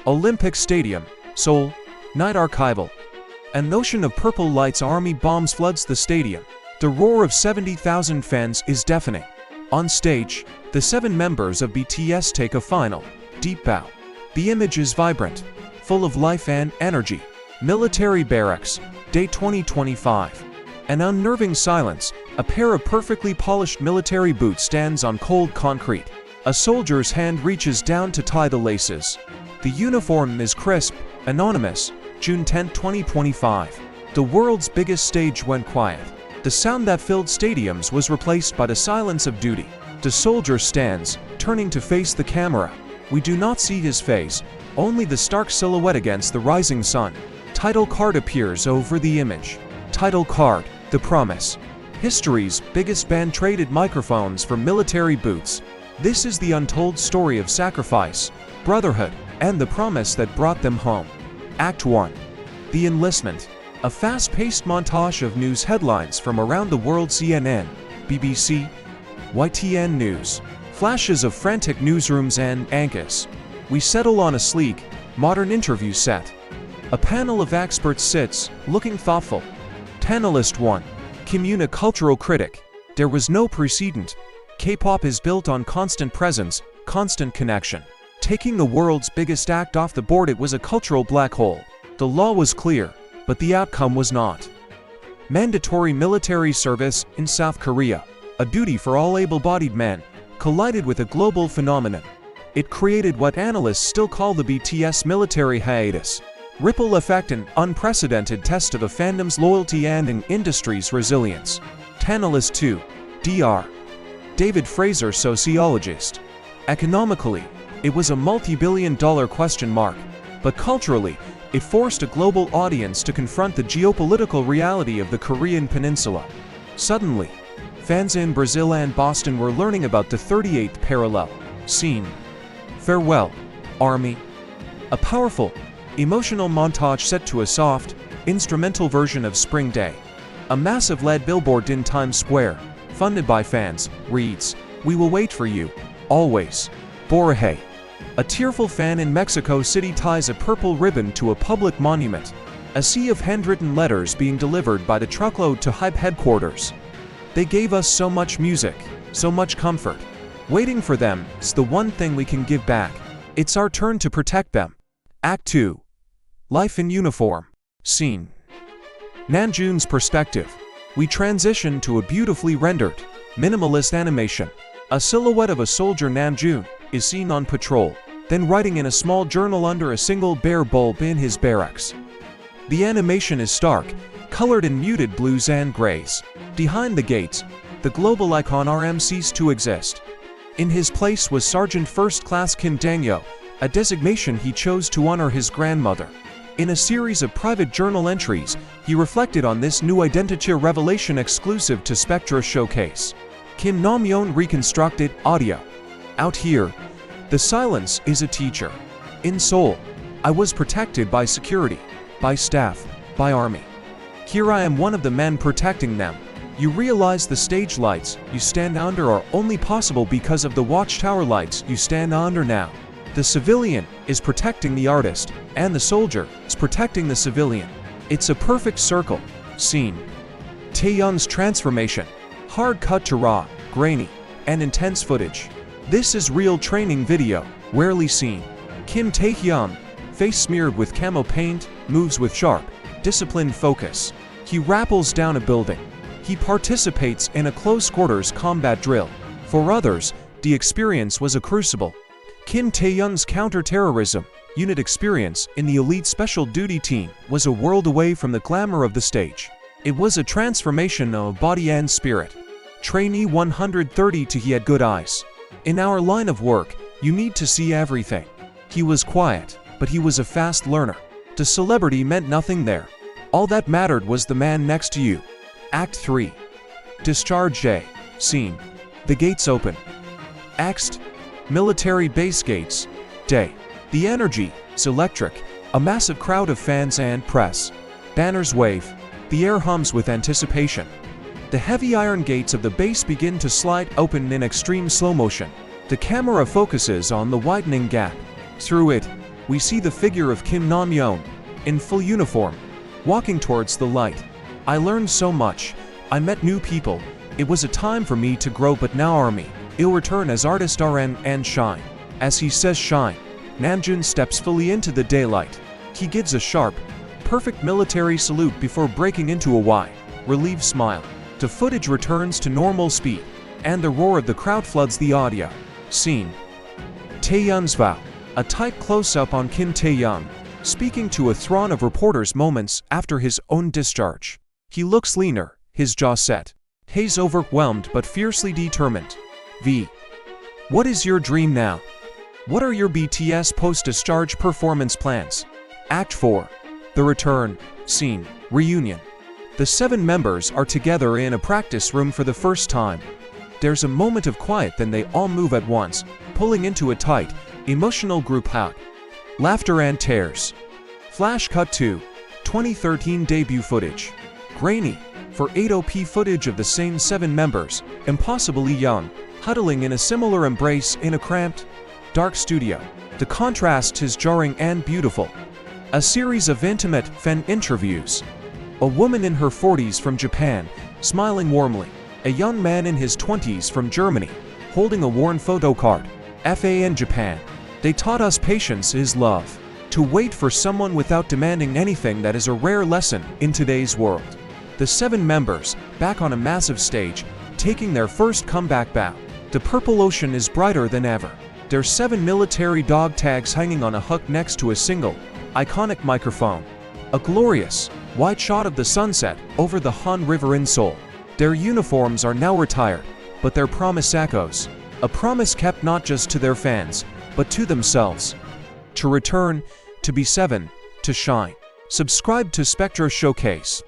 Olympic Stadium, Seoul, night archival. An ocean of purple lights, army bombs floods the stadium. The roar of 70,000 fans is deafening. On stage, the 7 members of BTS take a final, deep bow. The image is vibrant, full of life and energy. Military barracks, day 2025. An unnerving silence. A pair of perfectly polished military boots stands on cold concrete. A soldier's hand reaches down to tie the laces. The uniform is crisp, anonymous, June 10, 2025. The world's biggest stage went quiet. The sound that filled stadiums was replaced by the silence of duty. The soldier stands, turning to face the camera. We do not see his face, only the stark silhouette against the rising sun. Title card appears over the image. Title card, The Promise. History's biggest band traded microphones for military boots. This is the untold story of sacrifice, brotherhood, and the promise that brought them home. Act 1. The Enlistment. A fast-paced montage of news headlines from around the world. CNN, BBC, YTN News. Flashes of frantic newsrooms and anchors. We settle on a sleek, modern interview set. A panel of experts sits, looking thoughtful. Panelist 1. Kim, a cultural critic. There was no precedent. K-pop is built on constant presence, constant connection. Taking the world's biggest act off the board, it was a cultural black hole. The law was clear, but the outcome was not. Mandatory military service in South Korea, a duty for all able-bodied men, collided with a global phenomenon. It created what analysts still call the BTS military hiatus. Ripple effect, an unprecedented test of the fandom's loyalty and an industry's resilience. Panelist 2. Dr. David Fraser, sociologist. Economically, it was a multi-billion-dollar question mark, but culturally, it forced a global audience to confront the geopolitical reality of the Korean peninsula. Suddenly, fans in Brazil and Boston were learning about the 38th parallel. Scene. Farewell, Army. A powerful, emotional montage set to a soft, instrumental version of Spring Day. A massive LED billboard in Times Square, funded by fans, reads, "We will wait for you, always. Borja." A tearful fan in Mexico City ties a purple ribbon to a public monument. A sea of handwritten letters being delivered by the truckload to Hype headquarters. They gave us so much music, so much comfort. Waiting for them is the one thing we can give back. It's our turn to protect them. Act 2. Life in uniform. Scene. Namjoon's perspective. We transition to a beautifully rendered, minimalist animation. A silhouette of a soldier, Namjoon, is seen on patrol, then writing in a small journal under a single bare bulb in his barracks. The animation is stark, colored in muted blues and grays. Behind the gates, the global icon RM ceased to exist. In his place was Sergeant First Class Kim Dang-yo, a designation he chose to honor his grandmother. In a series of private journal entries, he reflected on this new identity revelation exclusive to SpectraShowcase. Kim Nam-yeon reconstructed audio. Out here, the silence is a teacher. In Seoul, I was protected by security, by staff, by army. Here I am, one of the men protecting them. You realize the stage lights you stand under are only possible because of the watchtower lights you stand under now. The civilian is protecting the artist, and the soldier is protecting the civilian. It's a perfect circle. Scene. Taehyung's transformation. Hard cut to raw, grainy, and intense footage. This is real training video, rarely seen. Kim Taehyung, face smeared with camo paint, moves with sharp, disciplined focus. He rappels down a building. He participates in a close-quarters combat drill. For others, the experience was a crucible. Kim Taehyung's counter-terrorism unit experience in the elite special duty team was a world away from the glamour of the stage. It was a transformation of body and spirit. Trainee 132, he had good eyes. In our line of work, you need to see everything. He was quiet, but he was a fast learner. The celebrity meant nothing there. All that mattered was the man next to you. Act 3. Discharge Day. Scene. The gates open. Axt. Military base gates. Day. The energy is electric. A massive crowd of fans and press. Banners wave. The air hums with anticipation. The heavy iron gates of the base begin to slide open in extreme slow motion. The camera focuses on the widening gap. Through it, we see the figure of Kim Nam-yeon, in full uniform, walking towards the light. I learned so much. I met new people. It was a time for me to grow, but now Army, I'll return as artist RN and shine. As he says shine, Namjoon steps fully into the daylight. He gives a sharp, perfect military salute before breaking into a wide, relieved smile. The footage returns to normal speed, and the roar of the crowd floods the audio. Scene. Taehyung's vow. A tight close-up on Kim Taehyung, speaking to a throng of reporters moments after his own discharge. He looks leaner, his jaw set. He's overwhelmed but fiercely determined. V. What is your dream now? What are your BTS post-discharge performance plans? Act 4. The Return. Scene. Reunion. The 7 members are together in a practice room for the first time. There's a moment of quiet, then they all move at once, pulling into a tight, emotional group hug. Laughter and tears. Flash cut to 2013 debut footage. Grainy, for 8OP footage of the same 7 members, impossibly young, huddling in a similar embrace in a cramped, dark studio. The contrast is jarring and beautiful. A series of intimate fan interviews. A woman in her 40s from Japan, smiling warmly. A young man in his 20s from Germany, holding a worn photo card. FAN Japan. They taught us patience is love. To wait for someone without demanding anything, that is a rare lesson in today's world. The 7 members, back on a massive stage, taking their first comeback bow. The purple ocean is brighter than ever. There's 7 military dog tags hanging on a hook next to a single, iconic microphone. A glorious, wide shot of the sunset over the Han River in Seoul. Their uniforms are now retired, but their promise echoes. A promise kept not just to their fans, but to themselves. To return, to be 7, to shine. Subscribe to SpectraShowcase.